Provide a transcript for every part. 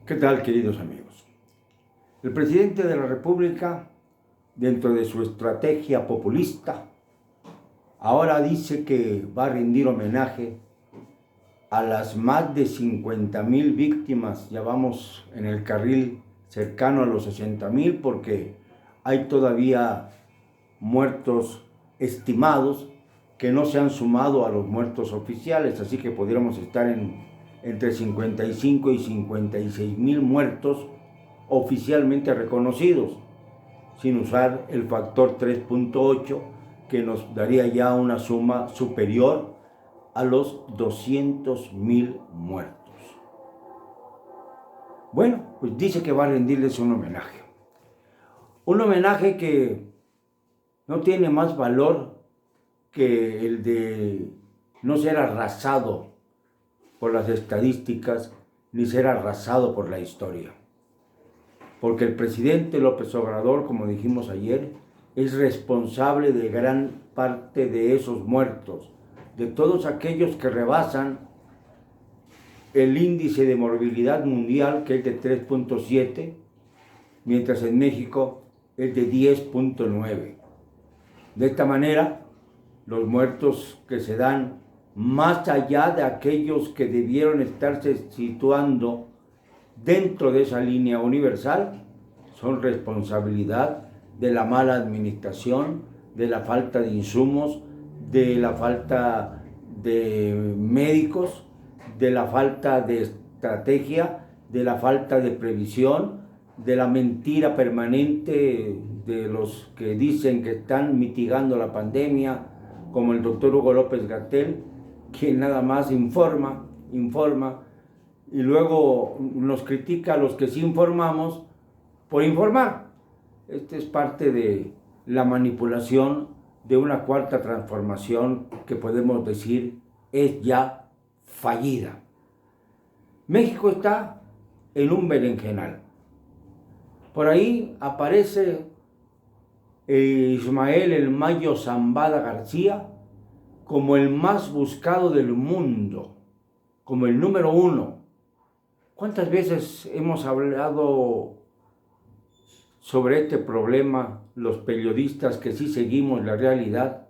¿Qué tal, queridos amigos? El presidente de la República, dentro de su estrategia populista, ahora dice que va a rendir homenaje a las más de 50,000 víctimas. Ya vamos en el carril cercano a los 60,000 porque hay todavía muertos estimados que no se han sumado a los muertos oficiales, así que podríamos estar entre 55 y 56,000 muertos oficialmente reconocidos, sin usar el factor 3.8, que nos daría ya una suma superior a los 200,000 muertos. Bueno, pues dice que va a rendirles un homenaje. Un homenaje que no tiene más valor que el de no ser arrasado por las estadísticas ni ser arrasado por la historia. Porque el presidente López Obrador, como dijimos ayer, es responsable de gran parte de esos muertos, de todos aquellos que rebasan el índice de morbilidad mundial, que es de 3.7, mientras en México es de 10.9. De esta manera, los muertos que se dan más allá de aquellos que debieron estarse situando dentro de esa línea universal, son responsabilidad de la mala administración, de la falta de insumos, de la falta de médicos, de la falta de estrategia, de la falta de previsión, de la mentira permanente de los que dicen que están mitigando la pandemia, como el doctor Hugo López-Gatell, quien nada más informa, y luego nos critica a los que sí informamos por informar. Esta es parte de la manipulación de una cuarta transformación que podemos decir es ya fallida. México está en un berenjenal. Por ahí aparece Ismael El Mayo Zambada García como el más buscado del mundo, como el número 1. ¿Cuántas veces hemos hablado sobre este problema los periodistas que sí seguimos la realidad?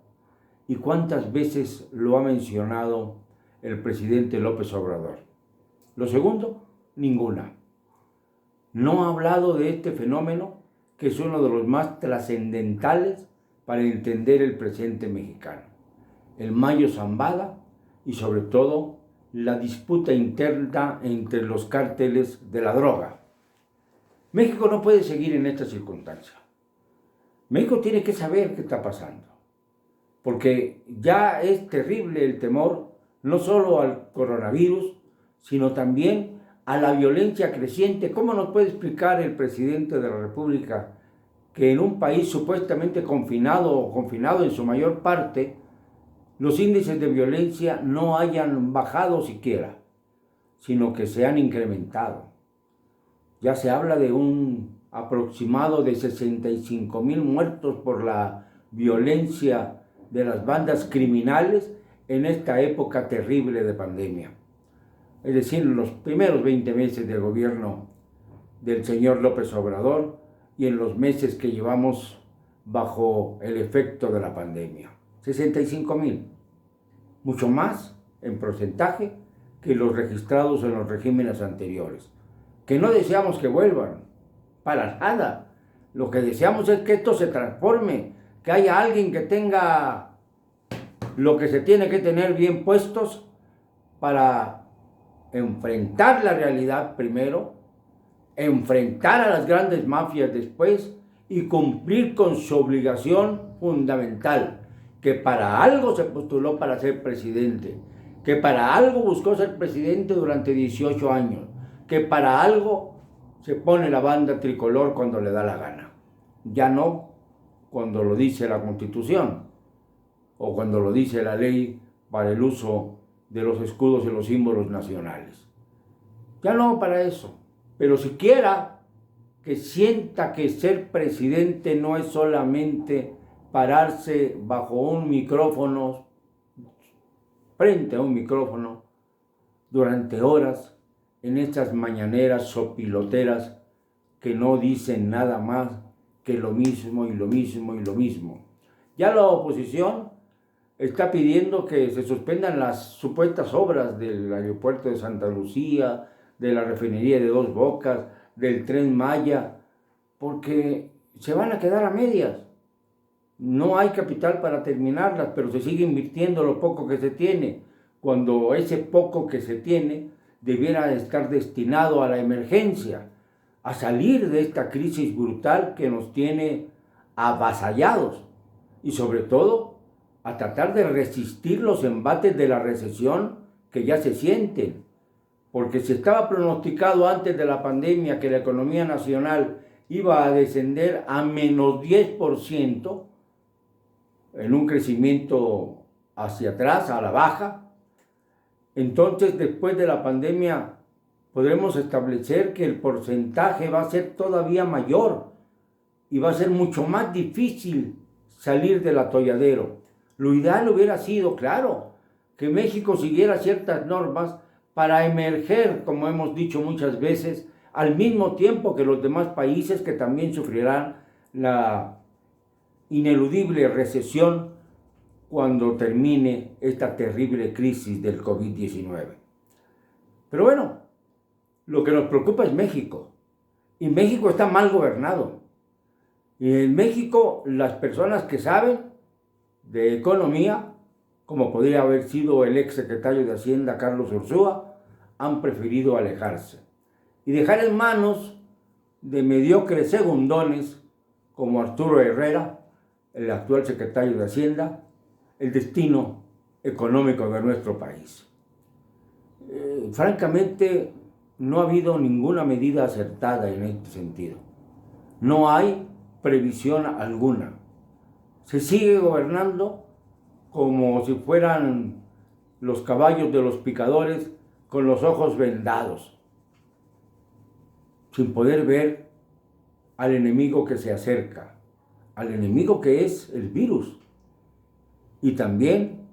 ¿Y cuántas veces lo ha mencionado el presidente López Obrador? Lo segundo, ninguna. No ha hablado de este fenómeno que es uno de los más trascendentales para entender el presente mexicano. El Mayo Zambada y sobre todo la disputa interna entre los cárteles de la droga. México no puede seguir en esta circunstancia. México tiene que saber qué está pasando, porque ya es terrible el temor no solo al coronavirus, sino también a la violencia creciente. ¿Cómo nos puede explicar el presidente de la República que en un país supuestamente confinado en su mayor parte, los índices de violencia no hayan bajado siquiera, sino que se han incrementado? Ya se habla de un aproximado de 65,000 muertos por la violencia de las bandas criminales en esta época terrible de pandemia. Es decir, en los primeros 20 meses de gobierno del señor López Obrador y en los meses que llevamos bajo el efecto de la pandemia. 65,000. Mucho más en porcentaje que los registrados en los regímenes anteriores, que no deseamos que vuelvan, para nada. Lo que deseamos es que esto se transforme, que haya alguien que tenga lo que se tiene que tener bien puestos para enfrentar la realidad primero, enfrentar a las grandes mafias después y cumplir con su obligación fundamental, que para algo se postuló para ser presidente, que para algo buscó ser presidente durante 18 años, que para algo se pone la banda tricolor cuando le da la gana. Ya no cuando lo dice la Constitución o cuando lo dice la ley para el uso de los escudos y los símbolos nacionales. Ya no para eso, pero siquiera que sienta que ser presidente no es solamente pararse bajo un micrófono, frente a un micrófono, durante horas, en estas mañaneras sopiloteras que no dicen nada más que lo mismo y lo mismo y lo mismo. Ya la oposición está pidiendo que se suspendan las supuestas obras del aeropuerto de Santa Lucía, de la refinería de Dos Bocas, del Tren Maya, porque se van a quedar a medias. No hay capital para terminarlas, pero se sigue invirtiendo lo poco que se tiene, cuando ese poco que se tiene debiera estar destinado a la emergencia, a salir de esta crisis brutal que nos tiene avasallados y sobre todo a tratar de resistir los embates de la recesión que ya se sienten, porque se estaba pronosticado antes de la pandemia que la economía nacional iba a descender a menos 10%, en un crecimiento hacia atrás, a la baja. Entonces, después de la pandemia, podremos establecer que el porcentaje va a ser todavía mayor y va a ser mucho más difícil salir del atolladero. Lo ideal hubiera sido, claro, que México siguiera ciertas normas para emerger, como hemos dicho muchas veces, al mismo tiempo que los demás países que también sufrirán la ineludible recesión cuando termine esta terrible crisis del COVID-19. Pero bueno, lo que nos preocupa es México. Y México está mal gobernado. Y en México las personas que saben de economía, como podría haber sido el ex secretario de Hacienda Carlos Ursúa, han preferido alejarse y dejar en manos de mediocres segundones como Arturo Herrera, el actual secretario de Hacienda, el destino económico de nuestro país. Francamente, no ha habido ninguna medida acertada en este sentido. No hay previsión alguna. Se sigue gobernando como si fueran los caballos de los picadores con los ojos vendados, sin poder ver al enemigo que se acerca, al enemigo que es el virus y también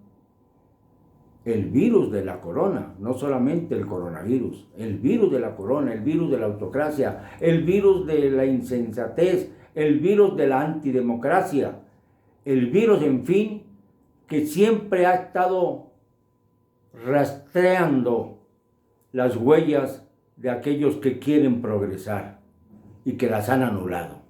el virus de la corona, no solamente el coronavirus, el virus de la corona, el virus de la autocracia, el virus de la insensatez, el virus de la antidemocracia, el virus, en fin, que siempre ha estado rastreando las huellas de aquellos que quieren progresar y que las han anulado.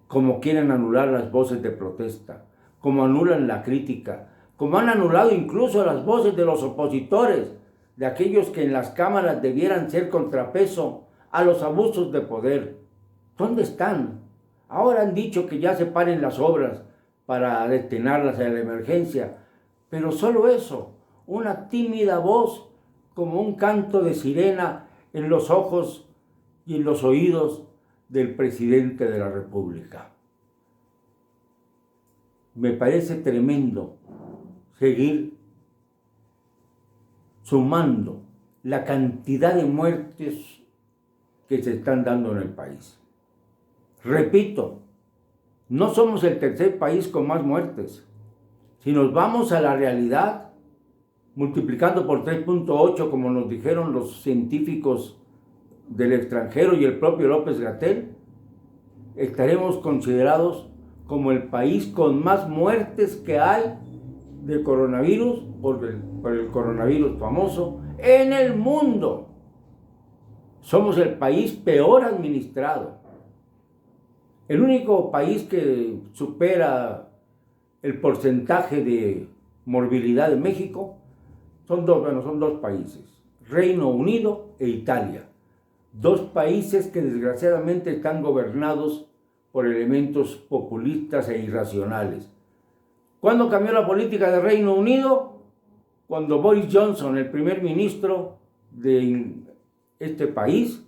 Como quieren anular las voces de protesta, como anulan la crítica, como han anulado incluso las voces de los opositores, de aquellos que en las cámaras debieran ser contrapeso a los abusos de poder. ¿Dónde están? Ahora han dicho que ya se paren las obras para destinarlas a la emergencia, pero solo eso, una tímida voz como un canto de sirena en los ojos y en los oídos del presidente de la República. Me parece tremendo seguir sumando la cantidad de muertes que se están dando en el país. Repito, no somos el tercer país con más muertes. Si nos vamos a la realidad, multiplicando por 3.8, como nos dijeron los científicos del extranjero y el propio López-Gatell, estaremos considerados como el país con más muertes que hay de coronavirus, por el coronavirus famoso, en el mundo. Somos el país peor administrado. El único país que supera el porcentaje de morbilidad de México son dos países, Reino Unido e Italia. Dos países que desgraciadamente están gobernados por elementos populistas e irracionales. ¿Cuándo cambió la política de Reino Unido? Cuando Boris Johnson, el primer ministro de este país,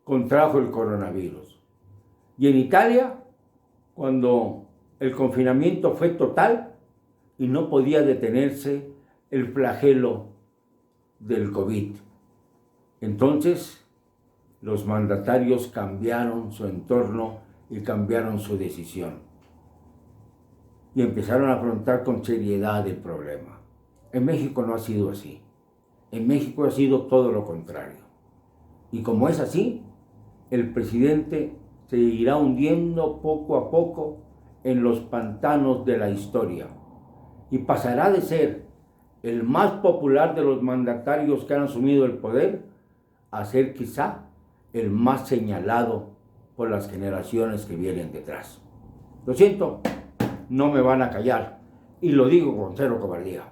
contrajo el coronavirus. Y en Italia, cuando el confinamiento fue total y no podía detenerse el flagelo del COVID. Entonces, los mandatarios cambiaron su entorno y cambiaron su decisión. Y empezaron a afrontar con seriedad el problema. En México no ha sido así. En México ha sido todo lo contrario. Y como es así, el presidente se irá hundiendo poco a poco en los pantanos de la historia y pasará de ser el más popular de los mandatarios que han asumido el poder a ser quizá el más señalado por las generaciones que vienen detrás. Lo siento, no me van a callar y lo digo con cero cobardía.